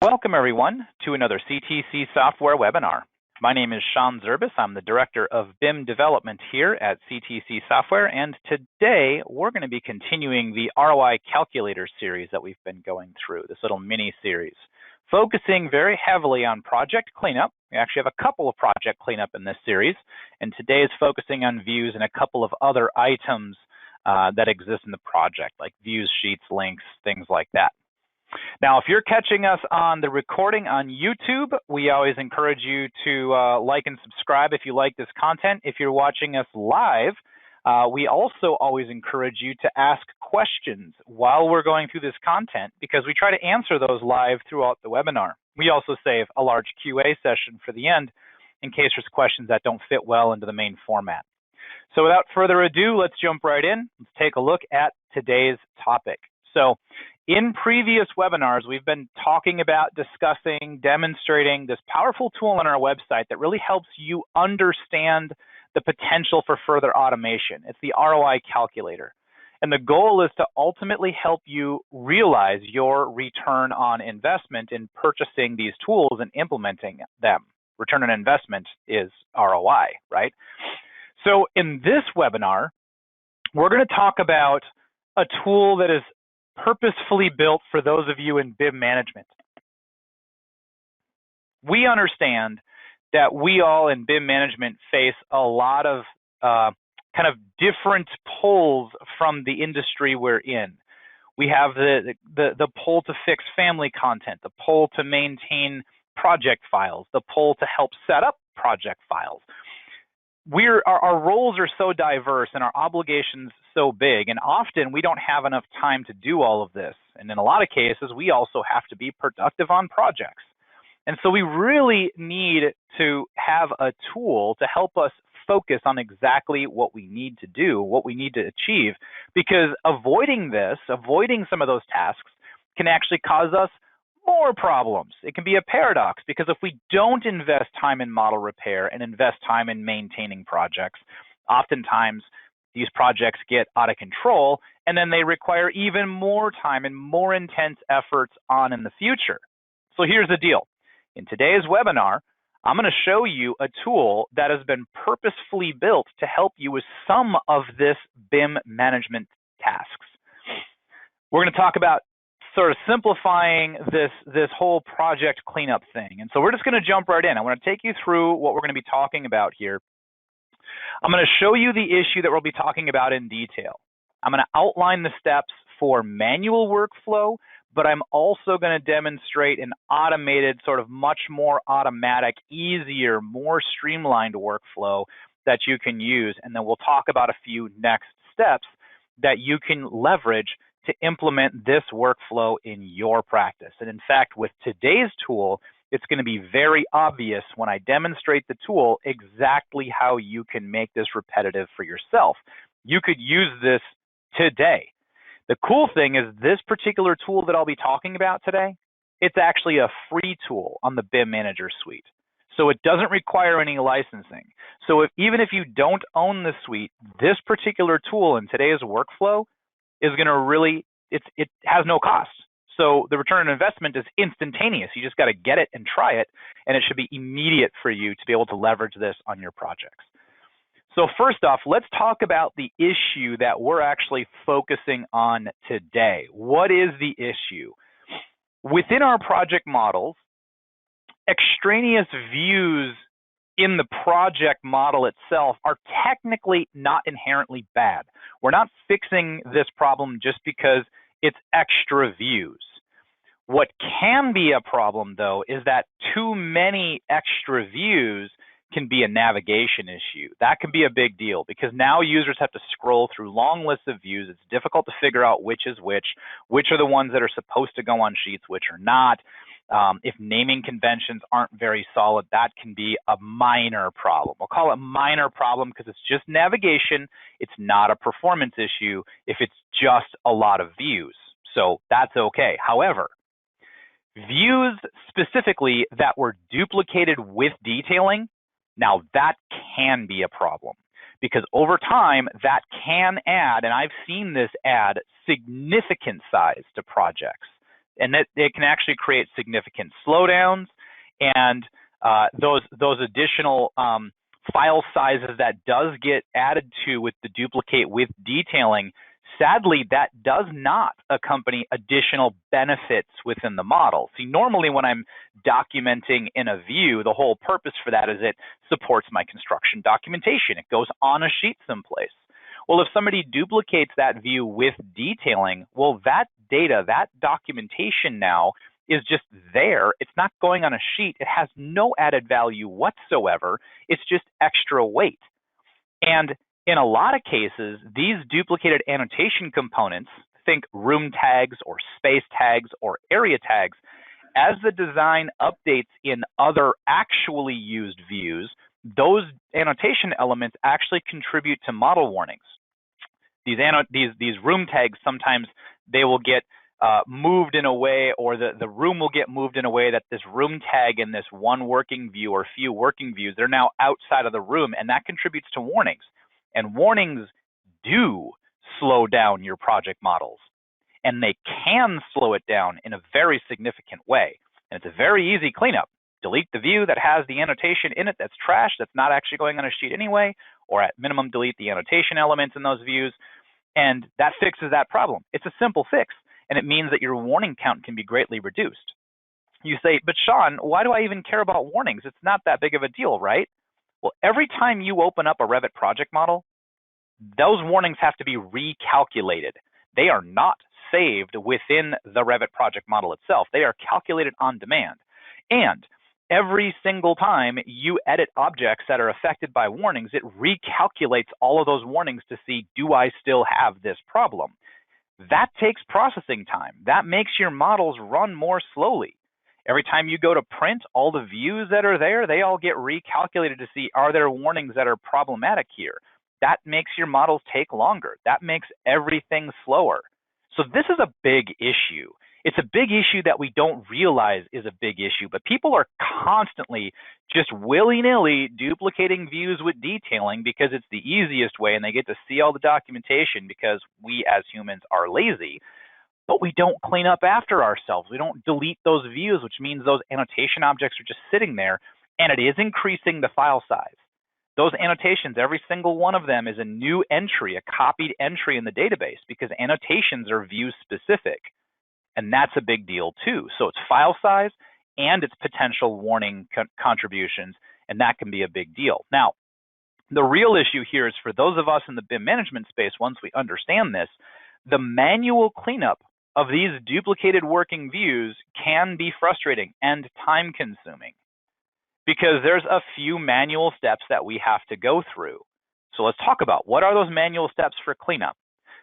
Welcome everyone to another CTC software webinar. My name is Sean Zerbis. I'm the Director of BIM Development here at CTC Software, and today we're going to be continuing the ROI Calculator series that we've been going through, this little mini-series, focusing very heavily on project cleanup. We actually have a couple of project cleanup in this series, and today is focusing on views and a couple of other items that exist in the project, like views, sheets, links, things like that. Now, if you're catching us on the recording on YouTube, we always encourage you to like and subscribe if you like this content. If you're watching us live, we also always encourage you to ask questions while we're going through this content, because we try to answer those live throughout the webinar. We also save a large QA session for the end in case there's questions that don't fit well into the main format. So without further ado, let's jump right in. Let's take a look at today's topic. So in previous webinars, we've been talking about, discussing, demonstrating this powerful tool on our website that really helps you understand the potential for further automation. It's the ROI Calculator. And the goal is to ultimately help you realize your return on investment in purchasing these tools and implementing them. Return on investment is ROI, right? So in this webinar, we're going to talk about a tool that is purposefully built for those of you in BIM management. We understand that we all in BIM management face a lot of kind of different pulls from the industry we're in. We have the pull to fix family content, the pull to maintain project files, the pull to help set up project files. Our roles are so diverse and our obligations so big, and often we don't have enough time to do all of this. And in a lot of cases, we also have to be productive on projects. And so we really need to have a tool to help us focus on exactly what we need to do, what we need to achieve, because avoiding some of those tasks can actually cause us more problems. It can be a paradox, because if we don't invest time in model repair and invest time in maintaining projects, oftentimes these projects get out of control, and then they require even more time and more intense efforts on in the future. So here's the deal. In today's webinar, I'm going to show you a tool that has been purposefully built to help you with some of this BIM management tasks. We're going to talk about sort of simplifying this whole project cleanup thing. And so we're just going to jump right in. I want to take you through what we're going to be talking about here. I'm going to show you the issue that we'll be talking about in detail. I'm going to outline the steps for manual workflow, but I'm also going to demonstrate an automated, sort of much more automatic, easier, more streamlined workflow that you can use. And then we'll talk about a few next steps that you can leverage to implement this workflow in your practice. And in fact, with today's tool, it's going to be very obvious when I demonstrate the tool exactly how you can make this repetitive for yourself. You could use this today. The cool thing is this particular tool that I'll be talking about today, it's actually a free tool on the BIM Manager Suite. So it doesn't require any licensing. So even if you don't own the suite, this particular tool in today's workflow is going to really, it has no cost. So the return on investment is instantaneous. You just got to get it and try it, and it should be immediate for you to be able to leverage this on your projects. So first off, let's talk about the issue that we're actually focusing on today. What is the issue? Within our project models, extraneous views in the project model itself are technically not inherently bad. We're not fixing this problem just because it's extra views. What can be a problem, though, is that too many extra views can be a navigation issue. That can be a big deal, because now users have to scroll through long lists of views. It's difficult to figure out which is which are the ones that are supposed to go on sheets, which are not. If naming conventions aren't very solid, that can be a minor problem. We'll call it a minor problem because it's just navigation. It's not a performance issue if it's just a lot of views. So that's okay. However, views specifically that were duplicated with detailing, now that can be a problem, because over time that can add, and I've seen this add significant size to projects. And that it can actually create significant slowdowns, and those additional file sizes that does get added to with the duplicate with detailing, sadly, that does not accompany additional benefits within the model. See, normally when I'm documenting in a view, the whole purpose for that is it supports my construction documentation. It goes on a sheet someplace. Well, if somebody duplicates that view with detailing, well, that data, that documentation now is just there. It's not going on a sheet. It has no added value whatsoever. It's just extra weight. And in a lot of cases, these duplicated annotation components, think room tags or space tags or area tags, as the design updates in other actually used views, those annotation elements actually contribute to model warnings. These room tags, sometimes they will get moved in a way, or the room will get moved in a way that this room tag in this one working view or few working views, they're now outside of the room, and that contributes to warnings. And warnings do slow down your project models, and they can slow it down in a very significant way. And it's a very easy cleanup. Delete the view that has the annotation in it that's trash, that's not actually going on a sheet anyway, or at minimum delete the annotation elements in those views, and that fixes that problem. It's a simple fix, and it means that your warning count can be greatly reduced. You say, but Sean, why do I even care about warnings? It's not that big of a deal, right? Well, every time you open up a Revit project model, those warnings have to be recalculated. They are not saved within the Revit project model itself. They are calculated on demand. And every single time you edit objects that are affected by warnings, it recalculates all of those warnings to see, do I still have this problem? That takes processing time. That makes your models run more slowly. Every time you go to print, all the views that are there, they all get recalculated to see, are there warnings that are problematic here? That makes your models take longer. That makes everything slower. So this is a big issue. It's a big issue that we don't realize is a big issue, but people are constantly just willy-nilly duplicating views with detailing because it's the easiest way, and they get to see all the documentation because we as humans are lazy. But we don't clean up after ourselves. We don't delete those views, which means those annotation objects are just sitting there, and it is increasing the file size. Those annotations, every single one of them is a new entry, a copied entry in the database, because annotations are view specific. And that's a big deal too. So it's file size and it's potential warning contributions, and that can be a big deal. Now, the real issue here is for those of us in the BIM management space, once we understand this, the manual cleanup of these duplicated working views can be frustrating and time consuming because there's a few manual steps that we have to go through. So let's talk about what are those manual steps for cleanup.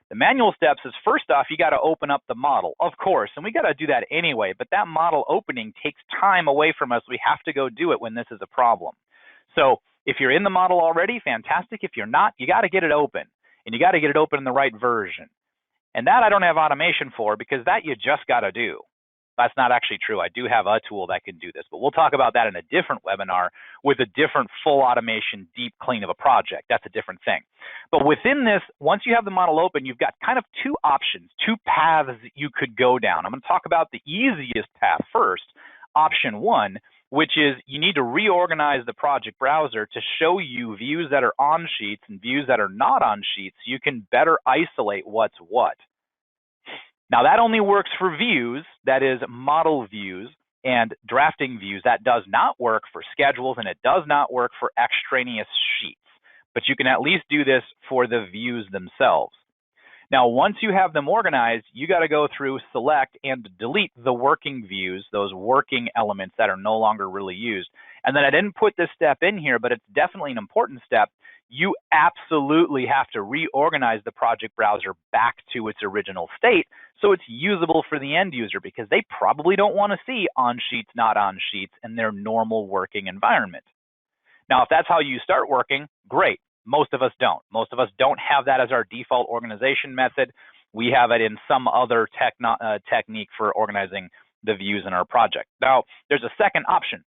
The manual steps is, first off, you got to open up the model, of course, and we got to do that anyway, but that model opening takes time away from us. We have to go do it when this is a problem. So if you're in the model already, fantastic. If you're not, you got to get it open, and you got to get it open in the right version. And that I don't have automation for, because that you just got to do. That's not actually true. I do have a tool that can do this, but we'll talk about that in a different webinar with a different full automation deep clean of a project. That's a different thing. But within this, once you have the model open, you've got kind of two options, two paths you could go down. I'm going to talk about the easiest path first, option one, which is you need to reorganize the project browser to show you views that are on sheets and views that are not on sheets so you can better isolate what's what. Now, that only works for views, that is model views and drafting views. That does not work for schedules, and it does not work for extraneous sheets. But you can at least do this for the views themselves. Now, once you have them organized, you got to go through, select, and delete the working views, those working elements that are no longer really used. And then I didn't put this step in here, but it's definitely an important step. You absolutely have to reorganize the project browser back to its original state so it's usable for the end user, because they probably don't want to see on sheets, not on sheets in their normal working environment. Now, if that's how you start working, great. Most of us don't. Most of us don't have that as our default organization method. We have it in some other technique for organizing the views in our project. Now, there's a second option.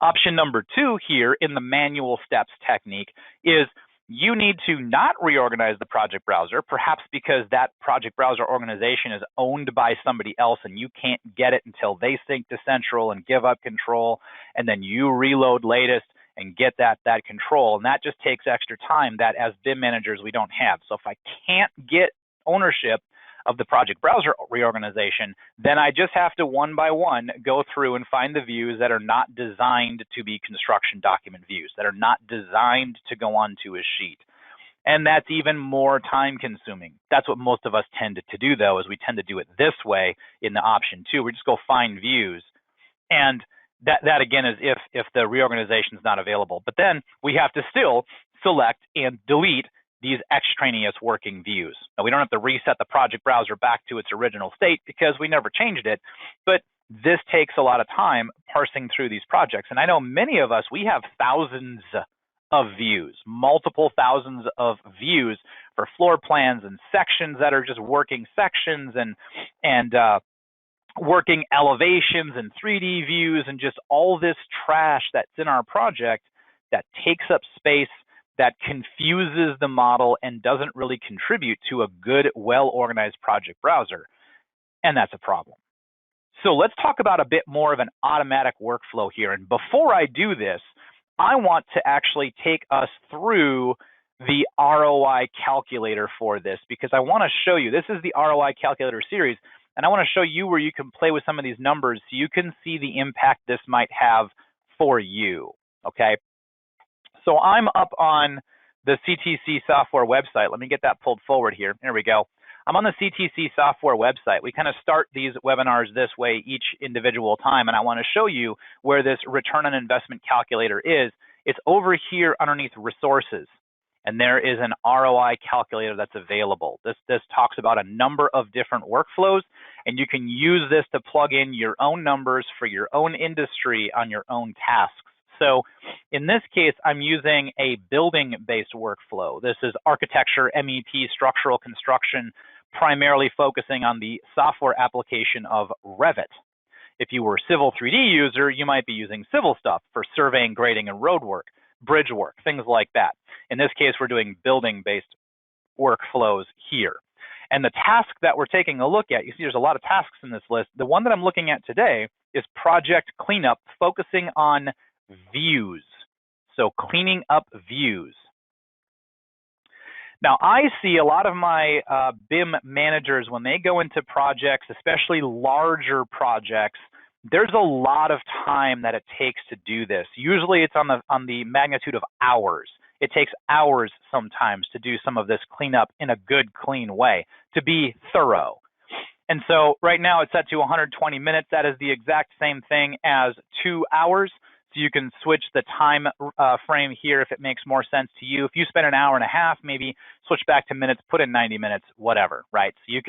Option number two here in the manual steps technique is you need to not reorganize the project browser, perhaps because that project browser organization is owned by somebody else and you can't get it until they sync to central and give up control, and then you reload latest and get that control. And that just takes extra time that as BIM managers we don't have. So if I can't get ownership of the project browser reorganization, then I just have to one by one go through and find the views that are not designed to be construction document views, that are not designed to go onto a sheet. And that's even more time consuming. That's what most of us tend to do, though, is we tend to do it this way in the option 2. We just go find views. And that again is if the reorganization is not available. But then we have to still select and delete these extraneous working views. Now, we don't have to reset the project browser back to its original state because we never changed it, but this takes a lot of time parsing through these projects. And I know many of us, we have thousands of views, multiple thousands of views for floor plans and sections that are just working sections and working elevations and 3D views and just all this trash that's in our project that takes up space, that confuses the model and doesn't really contribute to a good, well-organized project browser. And that's a problem. So let's talk about a bit more of an automatic workflow here. And before I do this, I want to actually take us through the ROI calculator for this, because I want to show you, this is the ROI calculator series, and I want to show you where you can play with some of these numbers so you can see the impact this might have for you, okay? So I'm up on the CTC software website. Let me get that pulled forward here. There we go. I'm on the CTC software website. We kind of start these webinars this way each individual time, and I want to show you where this return on investment calculator is. It's over here underneath resources, and there is an ROI calculator that's available. This talks about a number of different workflows, and you can use this to plug in your own numbers for your own industry on your own tasks. So in this case, I'm using a building-based workflow. This is architecture, MEP, structural construction, primarily focusing on the software application of Revit. If you were a Civil 3D user, you might be using civil stuff for surveying, grading, and road work, bridge work, things like that. In this case, we're doing building-based workflows here. And the task that we're taking a look at, you see there's a lot of tasks in this list. The one that I'm looking at today is project cleanup, focusing on views. So cleaning up views. Now, I see a lot of my BIM managers, when they go into projects, especially larger projects, there's a lot of time that it takes to do this. Usually it's on the magnitude of hours. It takes hours sometimes to do some of this cleanup in a good, clean way, to be thorough. And so right now it's set to 120 minutes. That is the exact same thing as 2 hours. So you can switch the time frame here if it makes more sense to you. If you spend an hour and a half, maybe switch back to minutes, put in 90 minutes, whatever, right? So you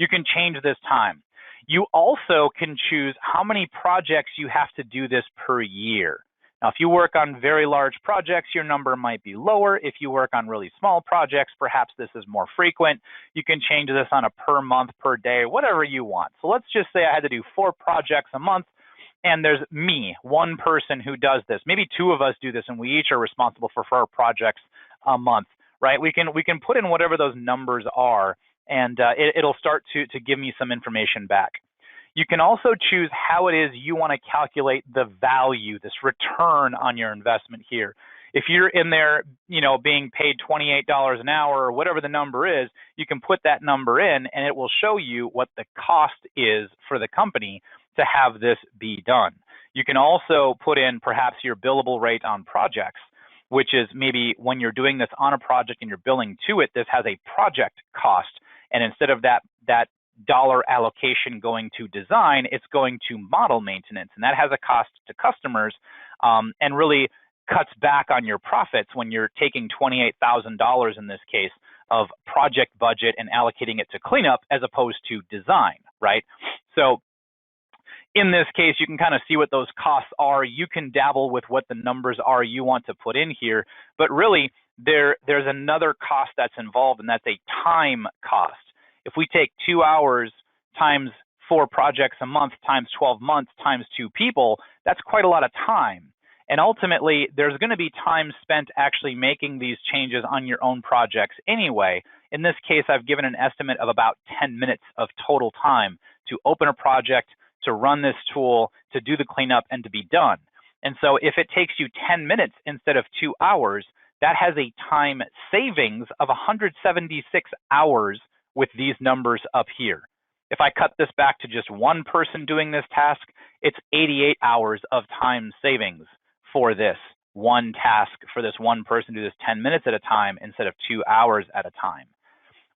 can change this time. You also can choose how many projects you have to do this per year. Now, if you work on very large projects, your number might be lower. If you work on really small projects, perhaps this is more frequent. You can change this on a per month, per day, whatever you want. So let's just say I had to do 4 projects a month. And there's me, one person who does this. Maybe 2 of us do this, and we each are responsible for 4 projects a month, right? We can put in whatever those numbers are, and it'll start to give me some information back. You can also choose how it is you want to calculate the value, this return on your investment here. If you're in there, being paid $28 an hour or whatever the number is, you can put that number in, and it will show you what the cost is for the company to have this be done. You can also put in perhaps your billable rate on projects, which is maybe when you're doing this on a project and you're billing to it, this has a project cost. And instead of that dollar allocation going to design, it's going to model maintenance. And that has a cost to customers and really cuts back on your profits when you're taking $28,000 in this case of project budget and allocating it to cleanup as opposed to design, right? So in this case, you can kind of see what those costs are. You can dabble with what the numbers are you want to put in here, but really there's another cost that's involved, and that's a time cost. If we take 2 hours times 4 projects a month times 12 months times 2 people, that's quite a lot of time. And ultimately, there's going to be time spent actually making these changes on your own projects anyway. In this case, I've given an estimate of about 10 minutes of total time to open a project, to run this tool, to do the cleanup, and to be done. And so if it takes you 10 minutes instead of 2 hours, that has a time savings of 176 hours with these numbers up here. If I cut this back to just one person doing this task, it's 88 hours of time savings for this one task, for this one person to do this 10 minutes at a time instead of 2 hours at a time.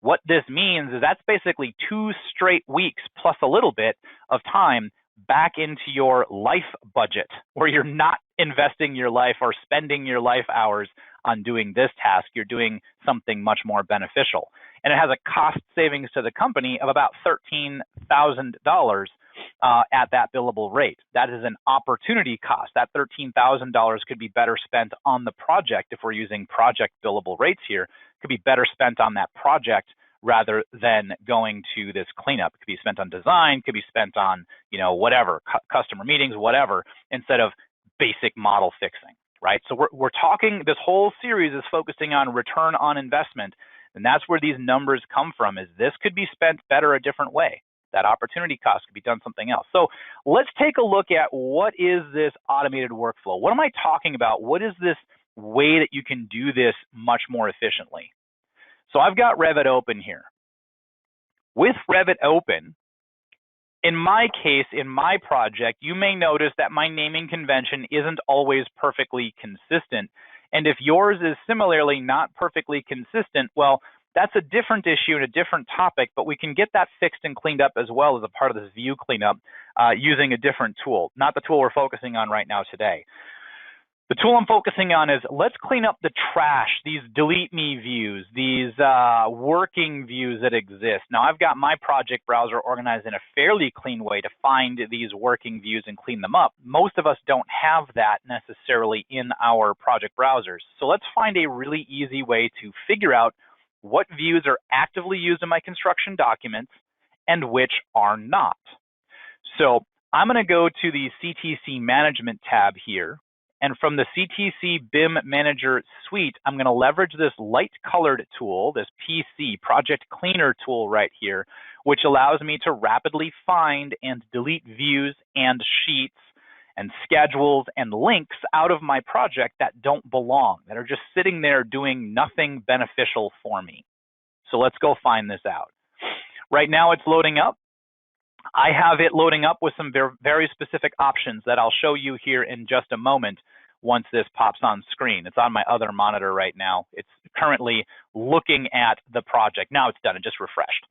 What this means is that's basically 2 straight weeks plus a little bit of time back into your life budget, where you're not investing your life or spending your life hours on doing this task. You're doing something much more beneficial. And it has a cost savings to the company of about $13,000 at that billable rate. That is an opportunity cost. That $13,000 could be better spent on the project. If we're using project billable rates here, could be better spent on that project rather than going to this cleanup. It could be spent on design, could be spent on, whatever, customer meetings, whatever, instead of basic model fixing, right? So we're talking, this whole series is focusing on return on investment, and that's where these numbers come from, is this could be spent better a different way. That opportunity cost could be done something else. So let's take a look at what is this automated workflow? What am I talking about? What is this way that you can do this much more efficiently? So I've got Revit open here. With Revit open, in my case, in my project, you may notice that my naming convention isn't always perfectly consistent. And if yours is similarly not perfectly consistent, well, that's a different issue and a different topic, but we can get that fixed and cleaned up as well as a part of this view cleanup using a different tool, not the tool we're focusing on right now today. The tool I'm focusing on is, let's clean up the trash, these delete me views, these working views that exist. Now, I've got my project browser organized in a fairly clean way to find these working views and clean them up. Most of us don't have that necessarily in our project browsers. So let's find a really easy way to figure out what views are actively used in my construction documents and which are not. So I'm going to go to the CTC Management tab here. And from the CTC BIM Manager suite, I'm going to leverage this light colored tool, this PC, Project Cleaner tool right here, which allows me to rapidly find and delete views and sheets and schedules and links out of my project that don't belong, that are just sitting there doing nothing beneficial for me. So let's go find this out. Right now it's loading up. I have it loading up with some very specific options that I'll show you here in just a moment once this pops on screen. It's on my other monitor right now. It's currently looking at the project. Now it's done, it just refreshed.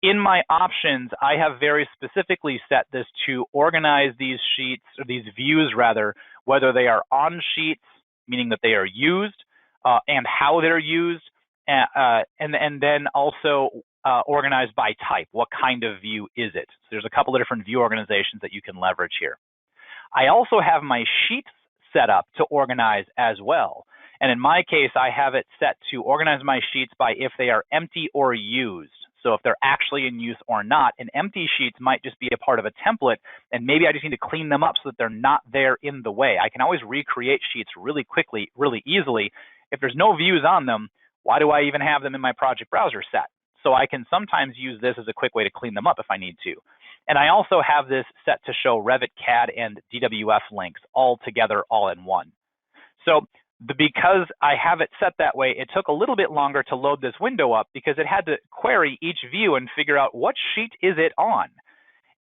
In my options, I have very specifically set this to organize these sheets, or these views rather, whether they are on sheets, meaning that they are used, and how they're used, and then also organized by type. What kind of view is it? So there's a couple of different view organizations that you can leverage here. I also have my sheets set up to organize as well. And in my case, I have it set to organize my sheets by if they are empty or used. So if they're actually in use or not. And empty sheets might just be a part of a template, and maybe I just need to clean them up so that they're not there in the way. I can always recreate sheets really quickly, really easily. If there's no views on them, why do I even have them in my project browser set? So I can sometimes use this as a quick way to clean them up if I need to. And I also have this set to show Revit CAD and DWF links all together, all in one. So because I have it set that way, it took a little bit longer to load this window up because it had to query each view and figure out what sheet is it on.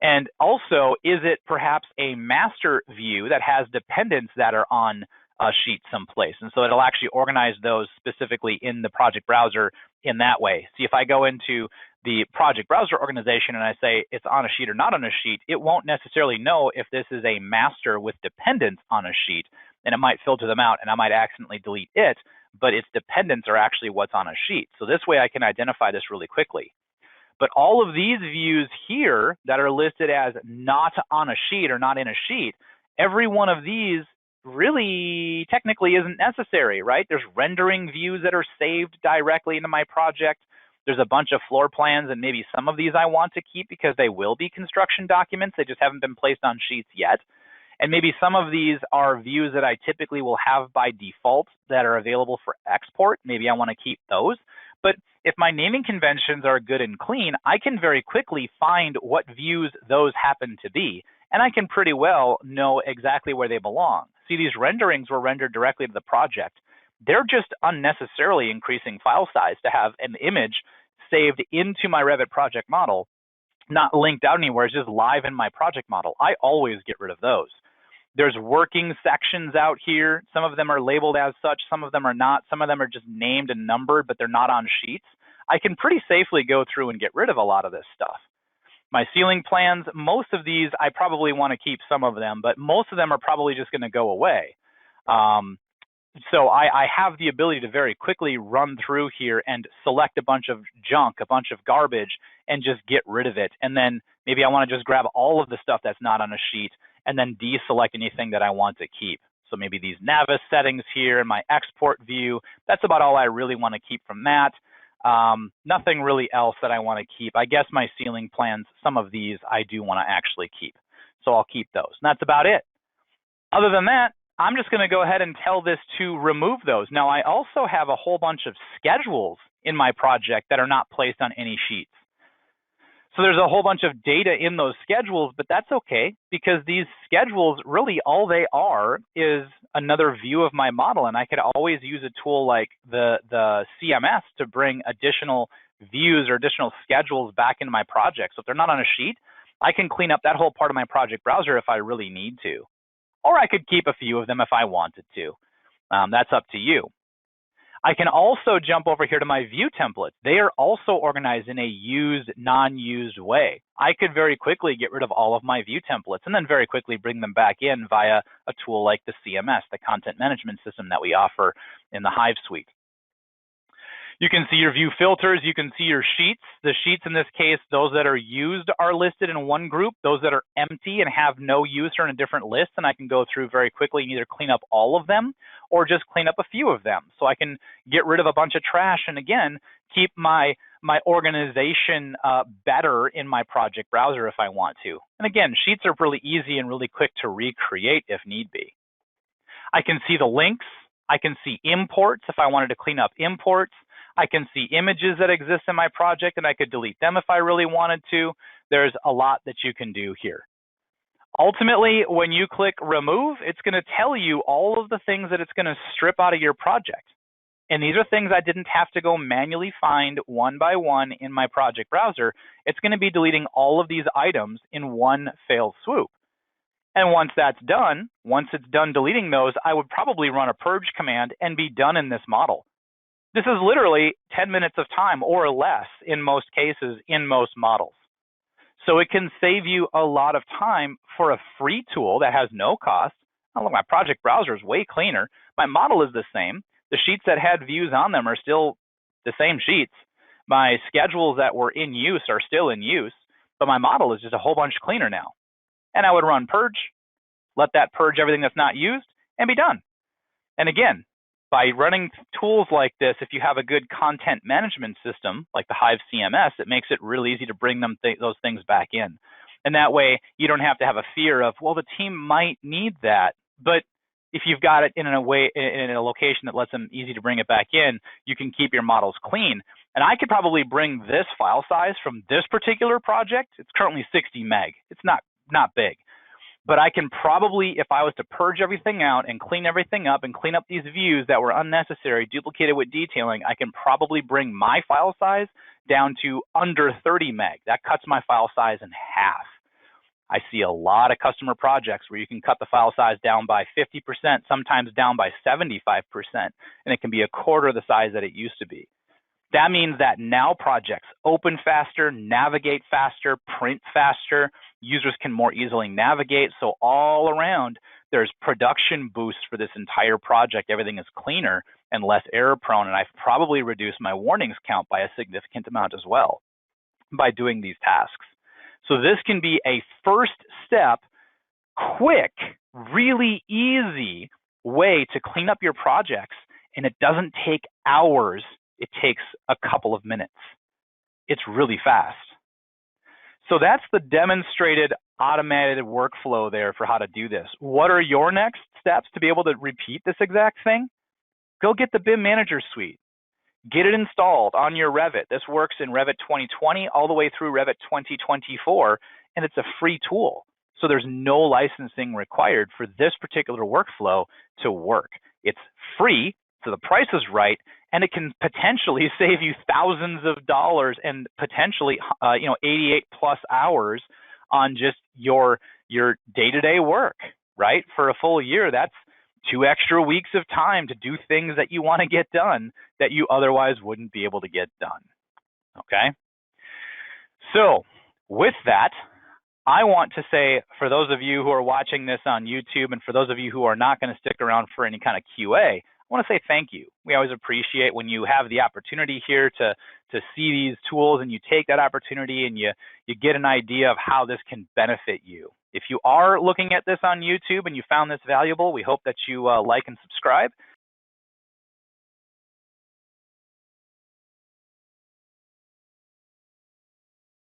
And also, is it perhaps a master view that has dependents that are on a sheet someplace? And so it'll actually organize those specifically in the project browser in that way. See, if I go into the project browser organization and I say it's on a sheet or not on a sheet, it won't necessarily know if this is a master with dependents on a sheet, and it might filter them out and I might accidentally delete it, but its dependents are actually what's on a sheet. So this way I can identify this really quickly. But all of these views here that are listed as not on a sheet or not in a sheet, every one of these really technically isn't necessary, right? There's rendering views that are saved directly into my project. There's a bunch of floor plans, and maybe some of these I want to keep because they will be construction documents. They just haven't been placed on sheets yet. And maybe some of these are views that I typically will have by default that are available for export. Maybe I want to keep those. But if my naming conventions are good and clean, I can very quickly find what views those happen to be. And I can pretty well know exactly where they belong. See, these renderings were rendered directly to the project. They're just unnecessarily increasing file size to have an image saved into my Revit project model, not linked out anywhere, it's just live in my project model. I always get rid of those. There's working sections out here. Some of them are labeled as such, some of them are not. Some of them are just named and numbered, but they're not on sheets. I can pretty safely go through and get rid of a lot of this stuff. My ceiling plans, most of these, I probably want to keep some of them, but most of them are probably just going to go away. So I have the ability to very quickly run through here and select a bunch of junk, a bunch of garbage, and just get rid of it. And then maybe I want to just grab all of the stuff that's not on a sheet and then deselect anything that I want to keep. So maybe these Navis settings here in my export view, that's about all I really want to keep from that. Nothing really else that I want to keep. I guess my ceiling plans, some of these I do want to actually keep. So I'll keep those. And that's about it. Other than that, I'm just going to go ahead and tell this to remove those. Now, I also have a whole bunch of schedules in my project that are not placed on any sheets. So there's a whole bunch of data in those schedules, but that's okay because these schedules, really all they are is another view of my model. And I could always use a tool like the CMS to bring additional views or additional schedules back into my project. So if they're not on a sheet, I can clean up that whole part of my project browser if I really need to. Or I could keep a few of them if I wanted to. That's up to you. I can also jump over here to my view templates. They are also organized in a used, non-used way. I could very quickly get rid of all of my view templates and then very quickly bring them back in via a tool like the CMS, the content management system that we offer in the Hive suite. You can see your view filters. You can see your sheets. The sheets in this case, those that are used are listed in one group. Those that are empty and have no use are in a different list. And I can go through very quickly and either clean up all of them or just clean up a few of them. So I can get rid of a bunch of trash and again, keep my organization better in my project browser if I want to. And again, sheets are really easy and really quick to recreate if need be. I can see the links. I can see imports if I wanted to clean up imports. I can see images that exist in my project and I could delete them if I really wanted to. There's a lot that you can do here. Ultimately, when you click remove, it's going to tell you all of the things that it's going to strip out of your project. And these are things I didn't have to go manually find one by one in my project browser. It's going to be deleting all of these items in one fell swoop. And once that's done, once it's done deleting those, I would probably run a purge command and be done in this model. This is literally 10 minutes of time or less in most cases in most models. So it can save you a lot of time for a free tool that has no cost. Oh, look, my project browser is way cleaner. My model is the same. The sheets that had views on them are still the same sheets. My schedules that were in use are still in use, but my model is just a whole bunch cleaner now. And I would run purge, let that purge everything that's not used, and be done. And again, by running tools like this, if you have a good content management system, like the Hive CMS, it makes it really easy to bring those things back in. And that way, you don't have to have a fear of, well, the team might need that. But if you've got it in a way, in a location that lets them easy to bring it back in, you can keep your models clean. And I could probably bring this file size from this particular project. It's currently 60 meg. It's not big. But I can probably, if I was to purge everything out and clean everything up and clean up these views that were unnecessary, duplicated with detailing, I can probably bring my file size down to under 30 meg. That cuts my file size in half. I see a lot of customer projects where you can cut the file size down by 50%, sometimes down by 75%, and it can be a quarter of the size that it used to be. That means that now projects open faster, navigate faster, print faster, users can more easily navigate. So all around, there's production boosts for this entire project. Everything is cleaner and less error prone. And I've probably reduced my warnings count by a significant amount as well by doing these tasks. So this can be a first step, quick, really easy way to clean up your projects. And it doesn't take hours. It takes a couple of minutes. It's really fast. So that's the demonstrated automated workflow there for how to do this. What are your next steps to be able to repeat this exact thing? Go get the BIM Manager Suite. Get it installed on your Revit. This works in Revit 2020 all the way through Revit 2024, and it's a free tool. So there's no licensing required for this particular workflow to work. It's free, so the price is right, and it can potentially save you thousands of dollars and potentially 88 plus hours on just your day-to-day work, right? For a full year, that's 2 extra weeks of time to do things that you want to get done that you otherwise wouldn't be able to get done, okay? So with that, I want to say, for those of you who are watching this on YouTube and for those of you who are not going to stick around for any kind of QA, I want to say thank you. We always appreciate when you have the opportunity here to see these tools and you take that opportunity and you get an idea of how this can benefit you. If you are looking at this on YouTube and you found this valuable, we hope that you like and subscribe.